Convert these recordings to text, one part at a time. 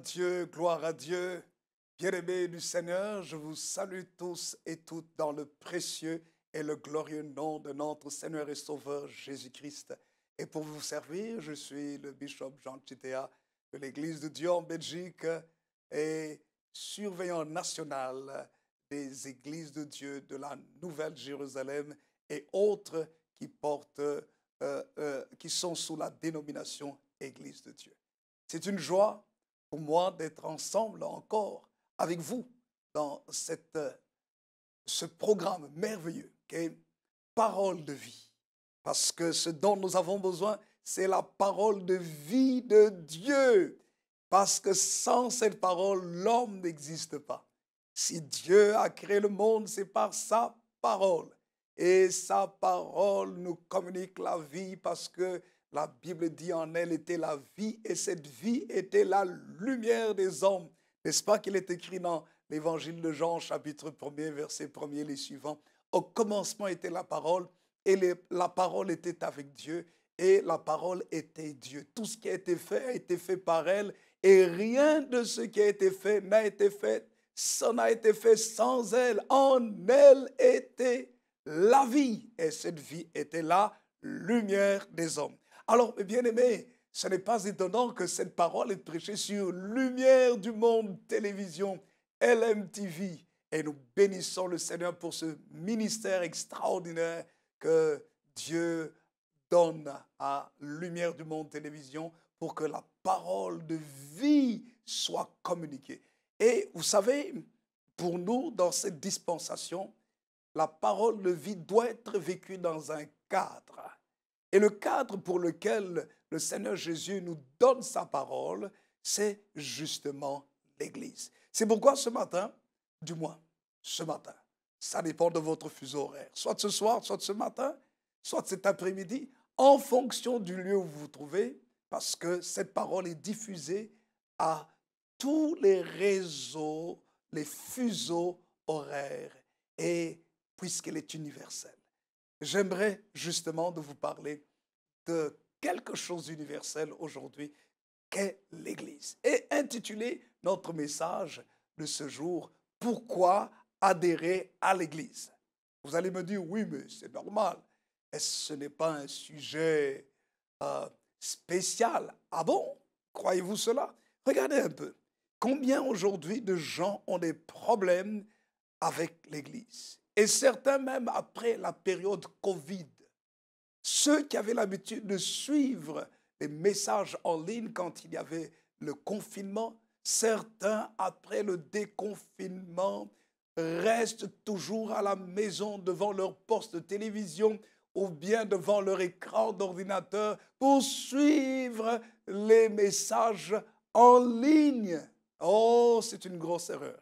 Dieu, gloire à Dieu. Bien-aimés du Seigneur, je vous salue tous et toutes dans le précieux et le glorieux nom de notre Seigneur et Sauveur Jésus-Christ. Et pour vous servir, je suis le bishop Jean Chitea de l'Église de Dieu en Belgique et surveillant national des églises de Dieu de la Nouvelle-Jérusalem et autres qui portent, qui sont sous la dénomination Église de Dieu. C'est une joie pour moi d'être ensemble encore avec vous dans ce programme merveilleux qui est Parole de vie. Parce que ce dont nous avons besoin, c'est la parole de vie de Dieu. Parce que sans cette parole, l'homme n'existe pas. Si Dieu a créé le monde, c'est par sa parole. Et sa parole nous communique la vie parce que la Bible dit en elle était la vie et cette vie était la lumière des hommes. N'est-ce pas qu'il est écrit dans l'évangile de Jean, chapitre 1er, verset 1er, les suivants. Au commencement était la parole et la parole était avec Dieu et la parole était Dieu. Tout ce qui a été fait par elle et rien de ce qui a été fait n'a été fait. Ça n'a été fait sans elle. En elle était la vie et cette vie était la lumière des hommes. Alors, bien-aimés, ce n'est pas étonnant que cette parole est prêchée sur Lumière du Monde Télévision, LMTV. Et nous bénissons le Seigneur pour ce ministère extraordinaire que Dieu donne à Lumière du Monde Télévision pour que la parole de vie soit communiquée. Et vous savez, pour nous, dans cette dispensation, la parole de vie doit être vécue dans un cadre. Et le cadre pour lequel le Seigneur Jésus nous donne sa parole, c'est justement l'Église. C'est pourquoi ce matin, du moins ce matin, ça dépend de votre fuseau horaire, soit ce soir, soit ce matin, soit cet après-midi, en fonction du lieu où vous vous trouvez, parce que cette parole est diffusée à tous les réseaux, les fuseaux horaires, et puisqu'elle est universelle. J'aimerais justement de vous parler de quelque chose d'universel aujourd'hui qu'est l'Église. Et intituler notre message de ce jour, pourquoi adhérer à l'Église? Vous allez me dire, oui, mais c'est normal. Ce n'est pas un sujet spécial? Ah bon? Croyez-vous cela? Regardez un peu. Combien aujourd'hui de gens ont des problèmes avec l'Église? Et certains même après la période Covid. Ceux qui avaient l'habitude de suivre les messages en ligne quand il y avait le confinement, certains après le déconfinement restent toujours à la maison devant leur poste de télévision ou bien devant leur écran d'ordinateur pour suivre les messages en ligne. Oh, c'est une grosse erreur.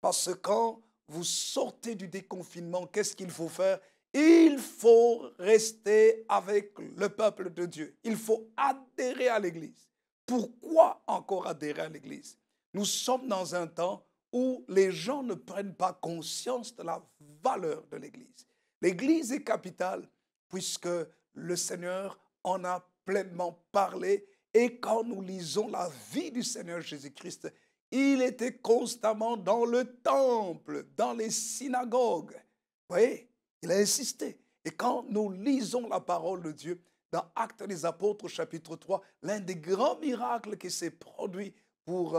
Parce que quand vous sortez du déconfinement, qu'est-ce qu'il faut faire? Il faut rester avec le peuple de Dieu. Il faut adhérer à l'Église. Pourquoi encore adhérer à l'Église? Nous sommes dans un temps où les gens ne prennent pas conscience de la valeur de l'Église. L'Église est capitale puisque le Seigneur en a pleinement parlé et quand nous lisons la vie du Seigneur Jésus-Christ, il était constamment dans le temple, dans les synagogues. Vous voyez, il a insisté. Et quand nous lisons la parole de Dieu, dans Actes des Apôtres, chapitre 3, l'un des grands miracles qui s'est produit pour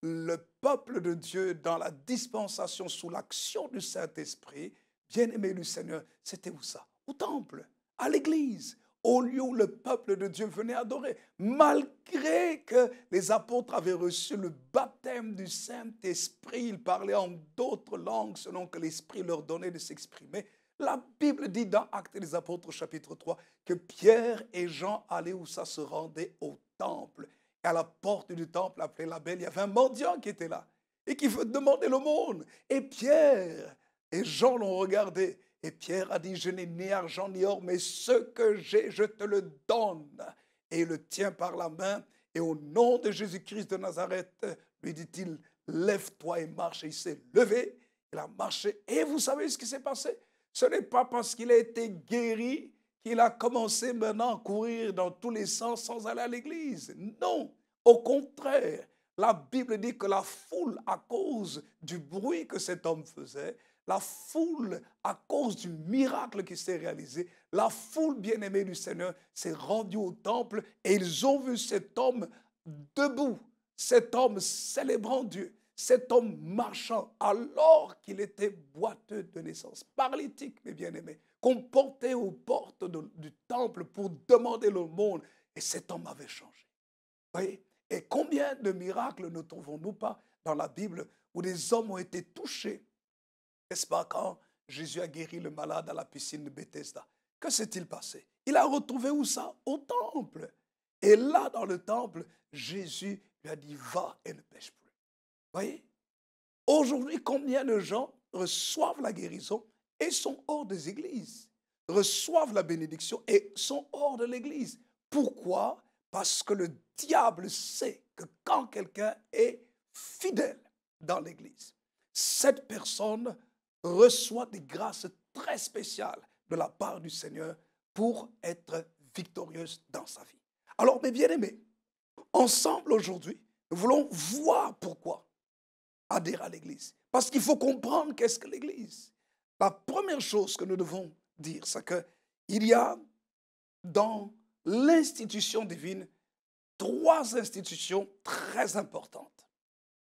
le peuple de Dieu dans la dispensation sous l'action du Saint-Esprit, bien-aimé du Seigneur, c'était où ça? Au temple, à l'église, au lieu où le peuple de Dieu venait adorer. Malgré que les apôtres avaient reçu le baptême du Saint-Esprit, ils parlaient en d'autres langues selon que l'Esprit leur donnait de s'exprimer. La Bible dit dans Actes des Apôtres chapitre 3 que Pierre et Jean allaient où ça se rendait au temple. Et à la porte du temple appelée la Belle, il y avait un mendiant qui était là et qui demandait l'aumône. Et Pierre et Jean l'ont regardé. Et Pierre a dit, je n'ai ni argent ni or, mais ce que j'ai, je te le donne. Et il le tient par la main. Et au nom de Jésus-Christ de Nazareth, lui dit-il, lève-toi et marche. Et il s'est levé, il a marché. Et vous savez ce qui s'est passé? Ce n'est pas parce qu'il a été guéri qu'il a commencé maintenant à courir dans tous les sens sans aller à l'église. Non, au contraire. la Bible dit que la foule, à cause du bruit que cet homme faisait, la foule, à cause du miracle qui s'est réalisé, la foule bien-aimée du Seigneur s'est rendue au temple et ils ont vu cet homme debout, cet homme célébrant Dieu, cet homme marchant alors qu'il était boiteux de naissance, paralytique, mes bien-aimés, qu'on portait aux portes du temple pour demander le monde. Et cet homme avait changé. Vous voyez? Et combien de miracles ne trouvons-nous pas dans la Bible où des hommes ont été touchés? N'est-ce pas quand Jésus a guéri le malade à la piscine de Bethesda? Que s'est-il passé? Il a retrouvé où ça? Au temple. Et là, dans le temple, Jésus lui a dit, va et ne pêche plus. Vous voyez? Aujourd'hui, combien de gens reçoivent la guérison et sont hors des églises, reçoivent la bénédiction et sont hors de l'église? Pourquoi? Parce que le diable sait que quand quelqu'un est fidèle dans l'église, cette personne reçoit des grâces très spéciales de la part du Seigneur pour être victorieuse dans sa vie. Alors, mes bien-aimés, ensemble aujourd'hui, nous voulons voir pourquoi adhérer à l'Église. Parce qu'il faut comprendre qu'est-ce que l'Église. La première chose que nous devons dire, c'est qu'il y a dans l'institution divine 3 institutions très importantes.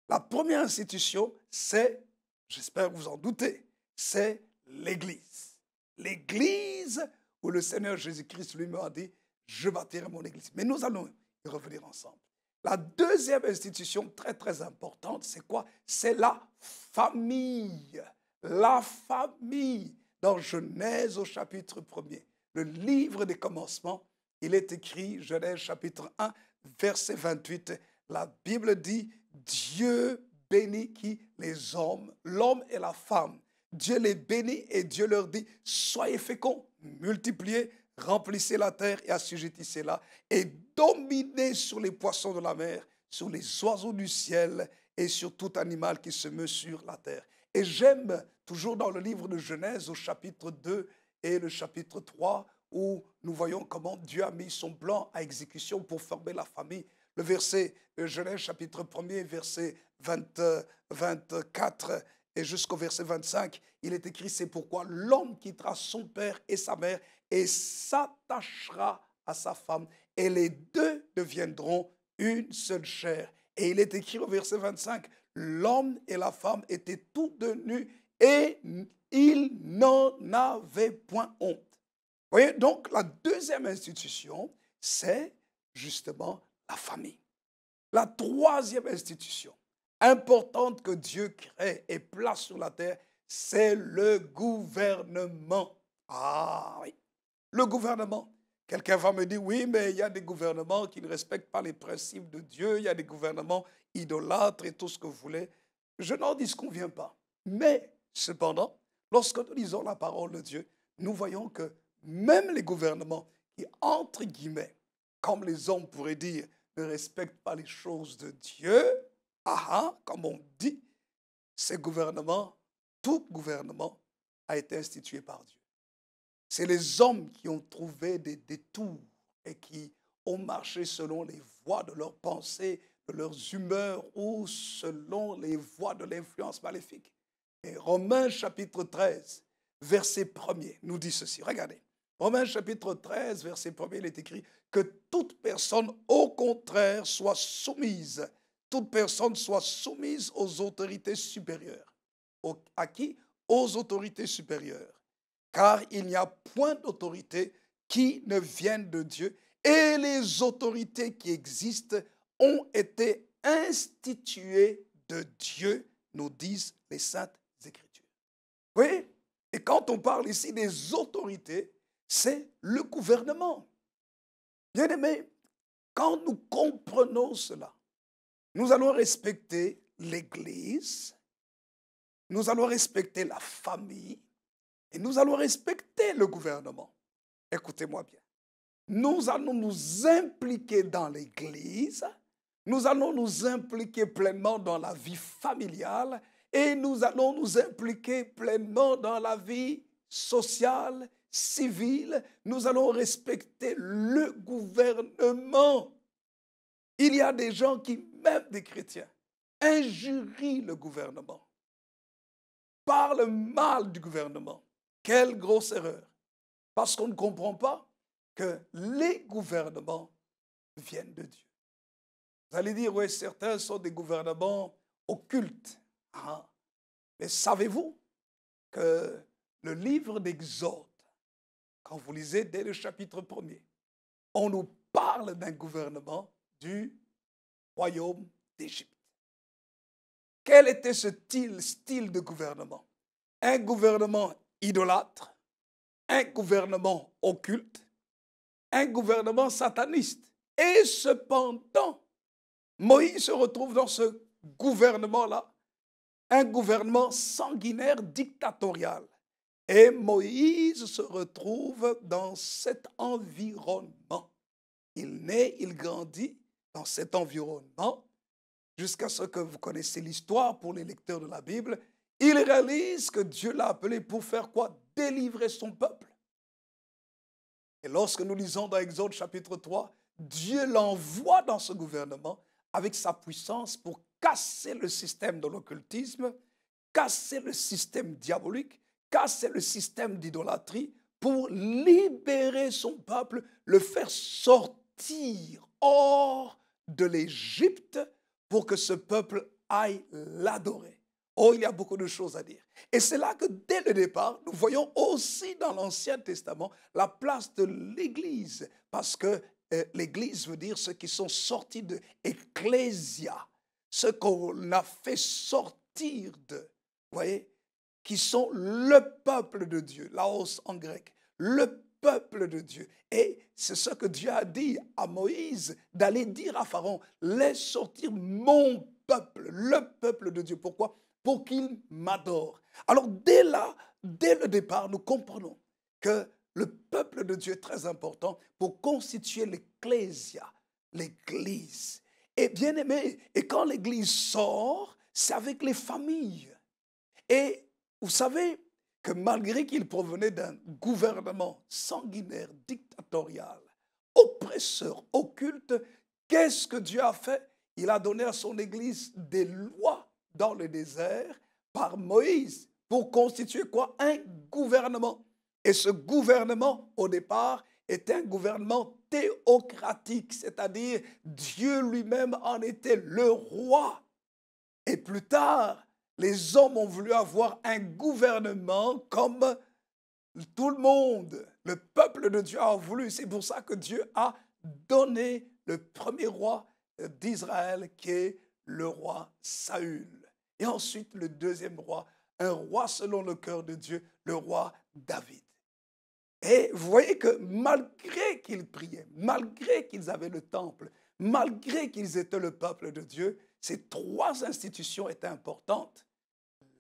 La première institution, c'est, j'espère que vous en doutez, c'est l'Église. L'Église où le Seigneur Jésus-Christ lui-même a dit, je bâtirai mon Église. Mais nous allons y revenir ensemble. La deuxième institution très très importante, c'est quoi? C'est la famille. La famille. Dans Genèse au chapitre 1er, le livre des commencements, il est écrit, Genèse chapitre 1, verset 28, la Bible dit, Dieu bénit qui? Les hommes, l'homme et la femme. Dieu les bénit et Dieu leur dit, soyez féconds, multipliez, remplissez la terre et assujettissez-la, et dominez sur les poissons de la mer, sur les oiseaux du ciel et sur tout animal qui se meut sur la terre. Et j'aime toujours dans le livre de Genèse au chapitre 2 et le chapitre 3, où nous voyons comment Dieu a mis son plan à exécution pour former la famille. Le verset Genèse chapitre 1er, verset 24 et jusqu'au verset 25, il est écrit, c'est pourquoi l'homme quittera son père et sa mère et s'attachera à sa femme, et les deux deviendront une seule chair. Et il est écrit au verset 25, l'homme et la femme étaient tous de nus et ils n'en avaient point honte. Vous voyez, donc la deuxième institution, c'est justement la famille. La troisième institution importante que Dieu crée et place sur la terre, c'est le gouvernement. Ah oui, le gouvernement. Quelqu'un va me dire, oui, mais il y a des gouvernements qui ne respectent pas les principes de Dieu, il y a des gouvernements idolâtres et tout ce que vous voulez. Je n'en disconviens pas. Mais, cependant, lorsque nous lisons la parole de Dieu, nous voyons que même les gouvernements qui, entre guillemets, comme les hommes pourraient dire, ne respectent pas les choses de Dieu, comme on dit, ces gouvernements, tout gouvernement a été institué par Dieu. C'est les hommes qui ont trouvé des détours et qui ont marché selon les voies de leurs pensées, de leurs humeurs ou selon les voies de l'influence maléfique. Et Romains chapitre 13, verset 1er, nous dit ceci. Regardez. Romains chapitre 13, verset 1er, il est écrit que toute personne, au contraire, soit soumise. Toute personne soit soumise aux autorités supérieures. À qui? Aux autorités supérieures. Car il n'y a point d'autorité qui ne vienne de Dieu. Et les autorités qui existent ont été instituées de Dieu, nous disent les Saintes Écritures. Oui, et quand on parle ici des autorités, c'est le gouvernement. Bien-aimés, quand nous comprenons cela, nous allons respecter l'Église, nous allons respecter la famille et nous allons respecter le gouvernement. Écoutez-moi bien. Nous allons nous impliquer dans l'Église, nous allons nous impliquer pleinement dans la vie familiale et nous allons nous impliquer pleinement dans la vie sociale, civile. Nous allons respecter le gouvernement. Il y a des gens qui, même des chrétiens, injurient le gouvernement, parlent mal du gouvernement. Quelle grosse erreur! Parce qu'on ne comprend pas que les gouvernements viennent de Dieu. Vous allez dire, oui, certains sont des gouvernements occultes. Ah. Mais savez-vous que le livre d'Exode, quand vous lisez dès le chapitre 1er, on nous parle d'un gouvernement du royaume d'Égypte. Quel était ce style de gouvernement? Un gouvernement idolâtre, un gouvernement occulte, un gouvernement sataniste. Et cependant, Moïse se retrouve dans ce gouvernement-là, un gouvernement sanguinaire dictatorial. Et Moïse se retrouve dans cet environnement. Il naît, il grandit dans cet environnement, jusqu'à ce que vous connaissez l'histoire pour les lecteurs de la Bible. Il réalise que Dieu l'a appelé pour faire quoi? Délivrer son peuple. Et lorsque nous lisons dans Exode chapitre 3, Dieu l'envoie dans ce gouvernement avec sa puissance pour casser le système de l'occultisme, casser le système diabolique, casser le système d'idolâtrie pour libérer son peuple, le faire sortir hors de l'Égypte pour que ce peuple aille l'adorer. Oh, il y a beaucoup de choses à dire. Et c'est là que dès le départ, nous voyons aussi dans l'Ancien Testament la place de l'Église, parce que l'Église veut dire ceux qui sont sortis de ecclésia, ceux qu'on a fait sortir de, vous voyez, qui sont le peuple de Dieu, laos en grec, le peuple de Dieu. Et c'est ce que Dieu a dit à Moïse, d'aller dire à Pharaon, laisse sortir mon peuple, le peuple de Dieu. Pourquoi? Pour qu'il m'adore. Alors dès là, dès le départ, nous comprenons que le peuple de Dieu est très important pour constituer l'ecclésia, l'église. Et bien aimé, et quand l'église sort, c'est avec les familles. Et vous savez que malgré qu'il provenait d'un gouvernement sanguinaire, dictatorial, oppresseur, occulte, qu'est-ce que Dieu a fait? Il a donné à son église des lois dans le désert par Moïse pour constituer quoi? Un gouvernement. Et ce gouvernement, au départ, était un gouvernement théocratique, c'est-à-dire Dieu lui-même en était le roi. Et plus tard, les hommes ont voulu avoir un gouvernement comme tout le monde. Le peuple de Dieu a voulu. C'est pour ça que Dieu a donné le premier roi d'Israël, qui est le roi Saül. Et ensuite, le deuxième roi, un roi selon le cœur de Dieu, le roi David. Et vous voyez que malgré qu'ils priaient, malgré qu'ils avaient le temple, malgré qu'ils étaient le peuple de Dieu, ces trois institutions étaient importantes.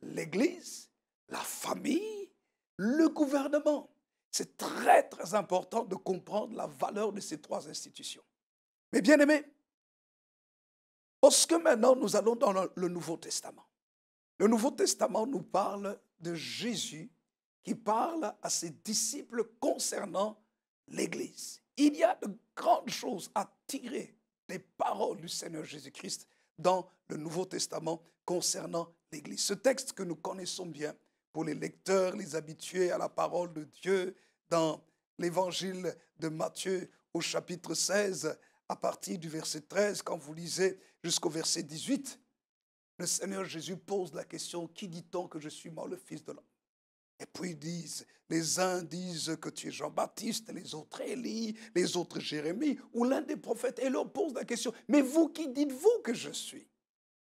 L'Église, la famille, le gouvernement. C'est très, très important de comprendre la valeur de ces trois institutions. Mais bien aimés, parce que maintenant nous allons dans le Nouveau Testament. Le Nouveau Testament nous parle de Jésus qui parle à ses disciples concernant l'Église. Il y a de grandes choses à tirer des paroles du Seigneur Jésus-Christ dans le Nouveau Testament concernant l'Église. Ce texte que nous connaissons bien pour les lecteurs, les habitués à la parole de Dieu, dans l'Évangile de Matthieu au chapitre 16, à partir du verset 13, quand vous lisez jusqu'au verset 18, le Seigneur Jésus pose la question, qui dit-on que je suis, moi, le Fils de l'homme? Et puis ils disent, les uns disent que tu es Jean-Baptiste, les autres Élie, les autres Jérémie, ou l'un des prophètes. Et leur pose la question, mais vous, qui dites-vous que je suis?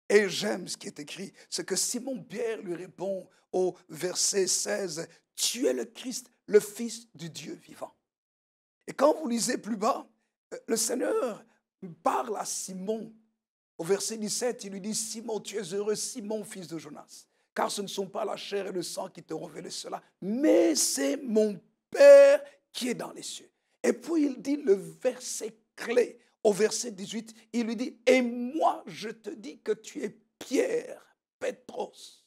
Et j'aime ce qui est écrit, c'est que Simon-Pierre lui répond au verset 16, tu es le Christ, le Fils du Dieu vivant. Et quand vous lisez plus bas, le Seigneur parle à Simon. Au verset 17, il lui dit, Simon, tu es heureux, Simon, fils de Jonas. Car ce ne sont pas la chair et le sang qui te révèlent cela, mais c'est mon Père qui est dans les cieux. Et puis il dit le verset clé, au verset 18, il lui dit, et moi je te dis que tu es Pierre, Pétros,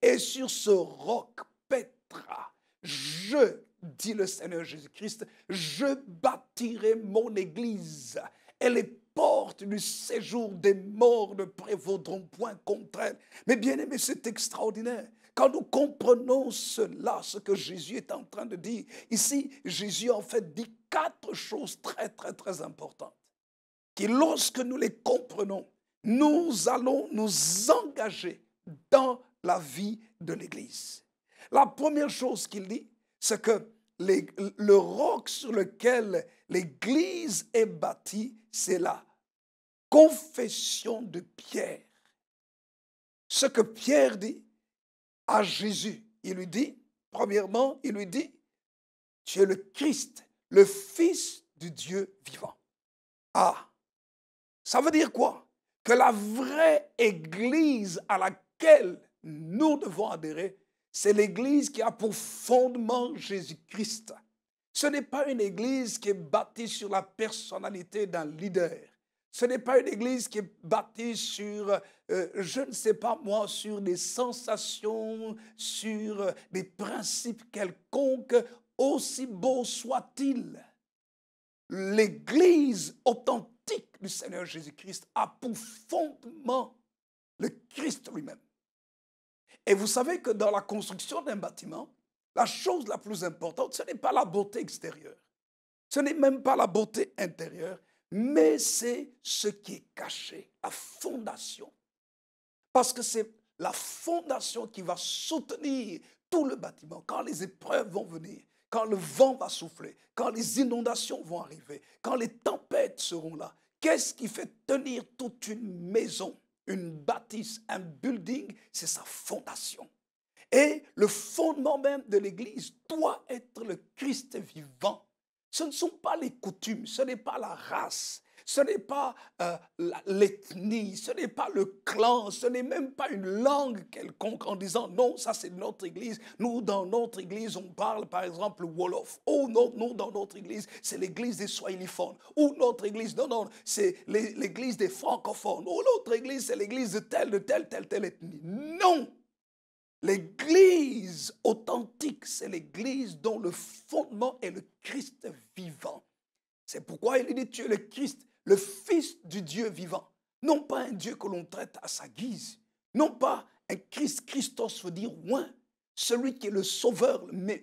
et sur ce roc, Pétra, dit le Seigneur Jésus-Christ, je bâtirai mon église. Et les portes du séjour des morts ne prévaudront point contre elle. Mais bien aimé, c'est extraordinaire. Quand nous comprenons cela, ce que Jésus est en train de dire, ici, Jésus en fait dit 4 choses très, très, très importantes. Qui lorsque nous les comprenons, nous allons nous engager dans la vie de l'Église. La première chose qu'il dit, c'est que le roc sur lequel l'Église est bâtie, c'est la confession de Pierre. Ce que Pierre dit à Jésus, il lui dit, premièrement, il lui dit, tu es le Christ, le Fils du Dieu vivant. Ah, ça veut dire quoi? Que la vraie Église à laquelle nous devons adhérer, c'est l'Église qui a pour fondement Jésus-Christ. Ce n'est pas une Église qui est bâtie sur la personnalité d'un leader. Ce n'est pas une Église qui est bâtie sur, je ne sais pas moi, sur des sensations, sur des principes quelconques, aussi beaux soient-ils. L'Église authentique du Seigneur Jésus-Christ a pour fondement le Christ lui-même. Et vous savez que dans la construction d'un bâtiment, la chose la plus importante, ce n'est pas la beauté extérieure, ce n'est même pas la beauté intérieure, mais c'est ce qui est caché, la fondation. Parce que c'est la fondation qui va soutenir tout le bâtiment. Quand les épreuves vont venir, quand le vent va souffler, quand les inondations vont arriver, quand les tempêtes seront là, qu'est-ce qui fait tenir toute une maison, une bâtisse, un building? C'est sa fondation. Et le fondement même de l'Église doit être le Christ vivant. Ce ne sont pas les coutumes, ce n'est pas la race, ce n'est pas l'ethnie, ce n'est pas le clan, ce n'est même pas une langue quelconque en disant non, ça c'est notre église. Nous, dans notre église, on parle par exemple Wolof. Ou non, nous, dans notre église, c'est l'église des Swahiliphones. Ou notre église, non, c'est l'église des francophones. Ou l'autre église, c'est l'église de telle ethnie. Non! L'église authentique, c'est l'église dont le fondement est le Christ vivant. C'est pourquoi il dit, tu es le Christ, le Fils du Dieu vivant. Non pas un Dieu que l'on traite à sa guise. Non pas un Christ, Christos veut dire oint, celui qui est le sauveur, le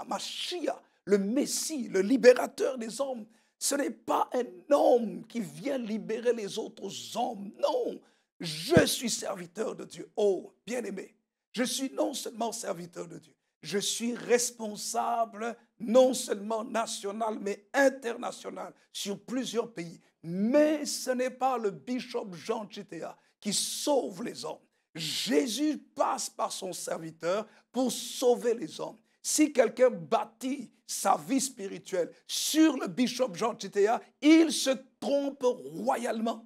Mashiach, le Messie, le libérateur des hommes. Ce n'est pas un homme qui vient libérer les autres hommes. Non, je suis serviteur de Dieu. Oh, bien-aimé, je suis non seulement serviteur de Dieu, je suis responsable non seulement national, mais international sur plusieurs pays. Mais ce n'est pas le bishop Jean Chitea qui sauve les hommes. Jésus passe par son serviteur pour sauver les hommes. Si quelqu'un bâtit sa vie spirituelle sur le bishop Jean Chitea, il se trompe royalement.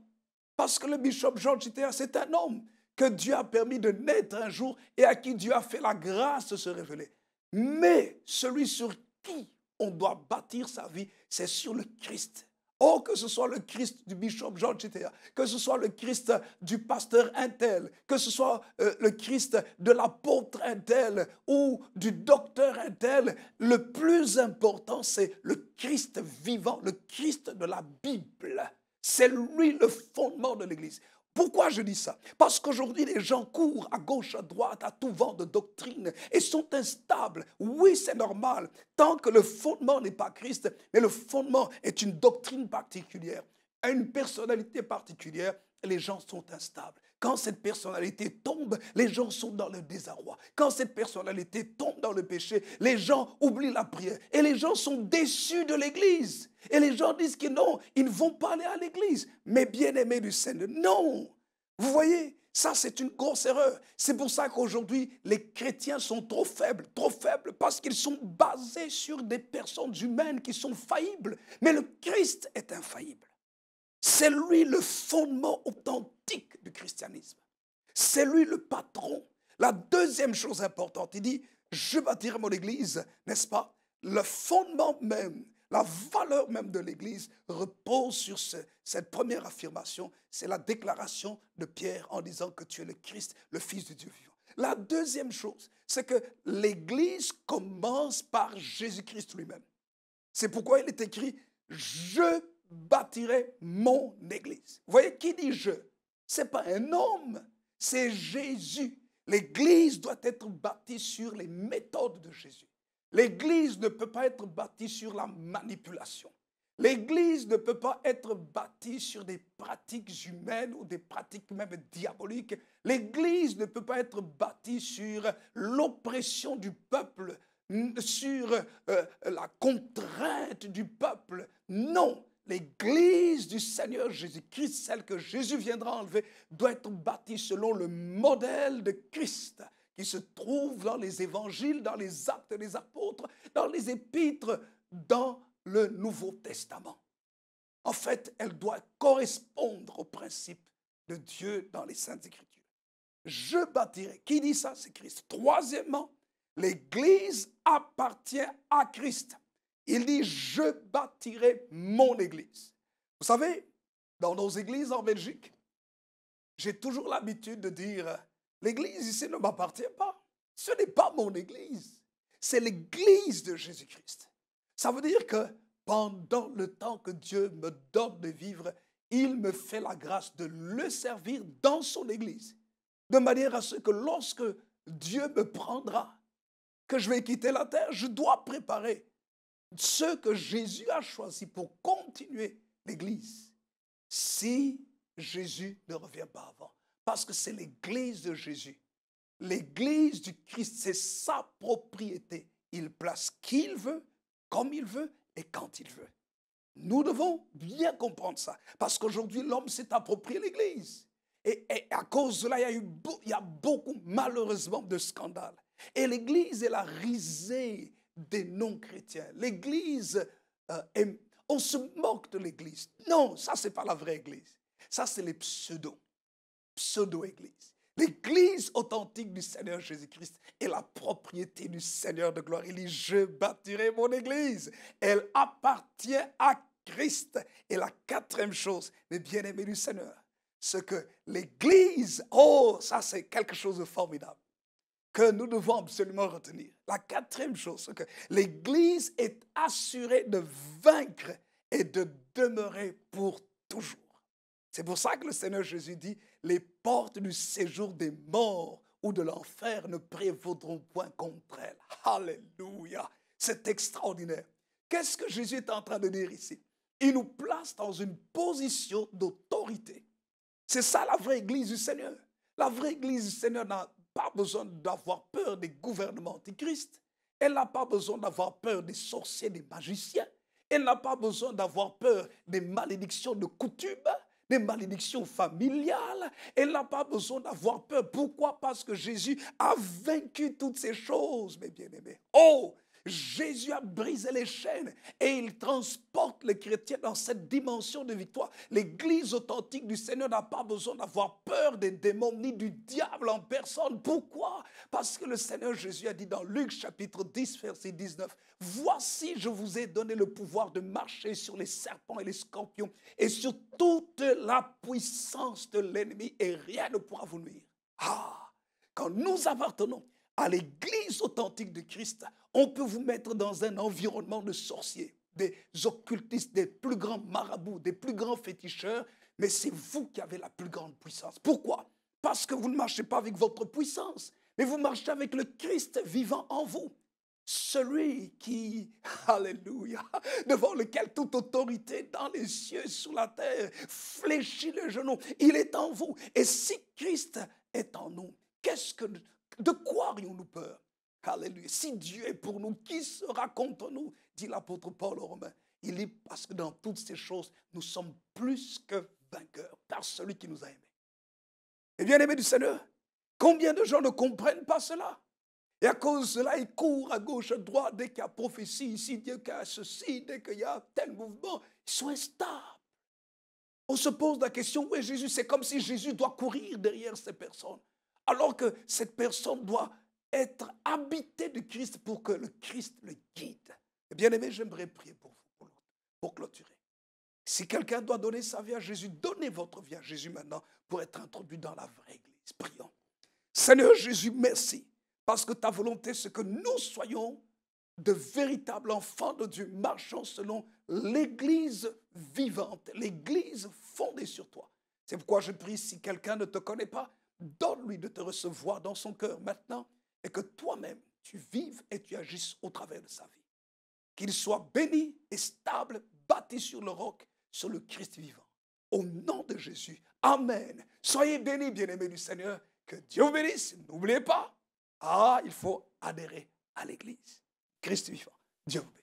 Parce que le bishop Jean Chitea, c'est un homme que Dieu a permis de naître un jour et à qui Dieu a fait la grâce de se révéler. Mais celui sur qui on doit bâtir sa vie, c'est sur le Christ. Oh, que ce soit le Christ du bishop Jean Chitea, que ce soit le Christ du pasteur Intel, que ce soit le Christ de l'apôtre Intel ou du docteur Intel, le plus important, c'est le Christ vivant, le Christ de la Bible. C'est lui le fondement de l'Église. Pourquoi je dis ça? Parce qu'aujourd'hui, les gens courent à gauche, à droite, à tout vent de doctrine et sont instables. Oui, c'est normal, tant que le fondement n'est pas Christ, mais le fondement est une doctrine particulière, une personnalité particulière, les gens sont instables. Quand cette personnalité tombe, les gens sont dans le désarroi. Quand cette personnalité tombe dans le péché, les gens oublient la prière. Et les gens sont déçus de l'Église. Et les gens disent que non, ils ne vont pas aller à l'Église. Mais bien-aimés du Seigneur, non. Vous voyez, ça c'est une grosse erreur. C'est pour ça qu'aujourd'hui, les chrétiens sont trop faibles parce qu'ils sont basés sur des personnes humaines qui sont faillibles. Mais le Christ est infaillible. C'est lui le fondement authentique du christianisme. C'est lui le patron. La deuxième chose importante, il dit, je bâtirai mon église, n'est-ce pas? Le fondement même, la valeur même de l'église repose sur cette première affirmation. C'est la déclaration de Pierre en disant que tu es le Christ, le Fils de Dieu vivant. La deuxième chose, c'est que l'église commence par Jésus-Christ lui-même. C'est pourquoi il est écrit, je bâtirai mon église. Vous voyez, qui dit je? Ce n'est pas un homme, c'est Jésus. L'église doit être bâtie sur les méthodes de Jésus. L'église ne peut pas être bâtie sur la manipulation. L'église ne peut pas être bâtie sur des pratiques humaines ou des pratiques même diaboliques. L'église ne peut pas être bâtie sur l'oppression du peuple, sur la contrainte du peuple. Non, l'église du Seigneur Jésus-Christ, celle que Jésus viendra enlever, doit être bâtie selon le modèle de Christ qui se trouve dans les évangiles, dans les actes des apôtres, dans les épîtres, dans le Nouveau Testament. En fait, elle doit correspondre aux principes de Dieu dans les Saintes Écritures. Je bâtirai. Qui dit ça? C'est Christ. Troisièmement, l'Église appartient à Christ. Il dit, je bâtirai mon Église. Vous savez, dans nos églises en Belgique, j'ai toujours l'habitude de dire, l'Église ici ne m'appartient pas. Ce n'est pas mon Église. C'est l'Église de Jésus-Christ. Ça veut dire que pendant le temps que Dieu me donne de vivre, il me fait la grâce de le servir dans son Église. De manière à ce que lorsque Dieu me prendra, que je vais quitter la terre, je dois préparer ce que Jésus a choisi pour continuer l'Église. Si Jésus ne revient pas avant. Parce que c'est l'Église de Jésus. L'Église du Christ, c'est sa propriété. Il place qui il veut, comme il veut et quand il veut. Nous devons bien comprendre ça. Parce qu'aujourd'hui, l'homme s'est approprié l'Église. Et à cause de cela, il y a beaucoup, malheureusement, de scandales. Et l'Église est la risée des non-chrétiens. L'Église, on se moque de l'Église. Non, ça, ce n'est pas la vraie Église. Ça, c'est les pseudo-églises. L'Église authentique du Seigneur Jésus-Christ est la propriété du Seigneur de gloire. Il dit, je bâtirai mon Église. Elle appartient à Christ. Et la quatrième chose, mes bien-aimés du Seigneur, ce que l'Église, oh, ça c'est quelque chose de formidable, que nous devons absolument retenir. La quatrième chose, c'est que l'Église est assurée de vaincre et de demeurer pour toujours. C'est pour ça que le Seigneur Jésus dit, les portes du séjour des morts ou de l'enfer ne prévaudront point contre elles. Alléluia! C'est extraordinaire. Qu'est-ce que Jésus est en train de dire ici? Il nous place dans une position d'autorité. C'est ça la vraie Église du Seigneur. La vraie Église du Seigneur n'a pas besoin d'avoir peur des gouvernements antichrists. Elle n'a pas besoin d'avoir peur des sorciers, des magiciens. Elle n'a pas besoin d'avoir peur des malédictions de coutume, des malédictions familiales. Elle n'a pas besoin d'avoir peur. Pourquoi? Parce que Jésus a vaincu toutes ces choses, mes bien-aimés. Oh! Jésus a brisé les chaînes et il transporte les chrétiens dans cette dimension de victoire. L'Église authentique du Seigneur n'a pas besoin d'avoir peur des démons ni du diable en personne. Pourquoi? Parce que le Seigneur Jésus a dit dans Luc chapitre 10, verset 19, « Voici, je vous ai donné le pouvoir de marcher sur les serpents et les scorpions et sur toute la puissance de l'ennemi et rien ne pourra vous nuire. » Ah! Quand nous appartenons à l'Église authentique de Christ, on peut vous mettre dans un environnement de sorciers, des occultistes, des plus grands marabouts, des plus grands féticheurs, mais c'est vous qui avez la plus grande puissance. Pourquoi? Parce que vous ne marchez pas avec votre puissance, mais vous marchez avec le Christ vivant en vous. Celui qui, alléluia, devant lequel toute autorité dans les cieux, sous la terre, fléchit le genou, il est en vous. Et si Christ est en nous, de quoi aurions-nous peur? Alléluia. Si Dieu est pour nous, qui sera contre nous? Dit l'apôtre Paul aux Romains. Il dit parce que dans toutes ces choses, nous sommes plus que vainqueurs par celui qui nous a aimés. Et bien aimés du Seigneur, combien de gens ne comprennent pas cela? Et à cause de cela, ils courent à gauche, à droite, dès qu'il y a prophétie ici, dès qu'il y a ceci, dès qu'il y a tel mouvement, ils sont instables. On se pose la question, où est Jésus? C'est comme si Jésus doit courir derrière ces personnes. Alors que cette personne doit être habité de Christ pour que le Christ le guide. Et bien aimé, j'aimerais prier pour vous, pour clôturer. Si quelqu'un doit donner sa vie à Jésus, donnez votre vie à Jésus maintenant pour être introduit dans la vraie Église. Prions. Seigneur Jésus, merci, parce que ta volonté, c'est que nous soyons de véritables enfants de Dieu, marchant selon l'Église vivante, l'Église fondée sur toi. C'est pourquoi je prie, si quelqu'un ne te connaît pas, donne-lui de te recevoir dans son cœur maintenant et que toi-même, tu vives et tu agisses au travers de sa vie. Qu'il soit béni et stable, bâti sur le roc, sur le Christ vivant. Au nom de Jésus. Amen. Soyez bénis, bien-aimés du Seigneur. Que Dieu vous bénisse. N'oubliez pas, il faut adhérer à l'Église. Christ vivant. Dieu vous bénisse.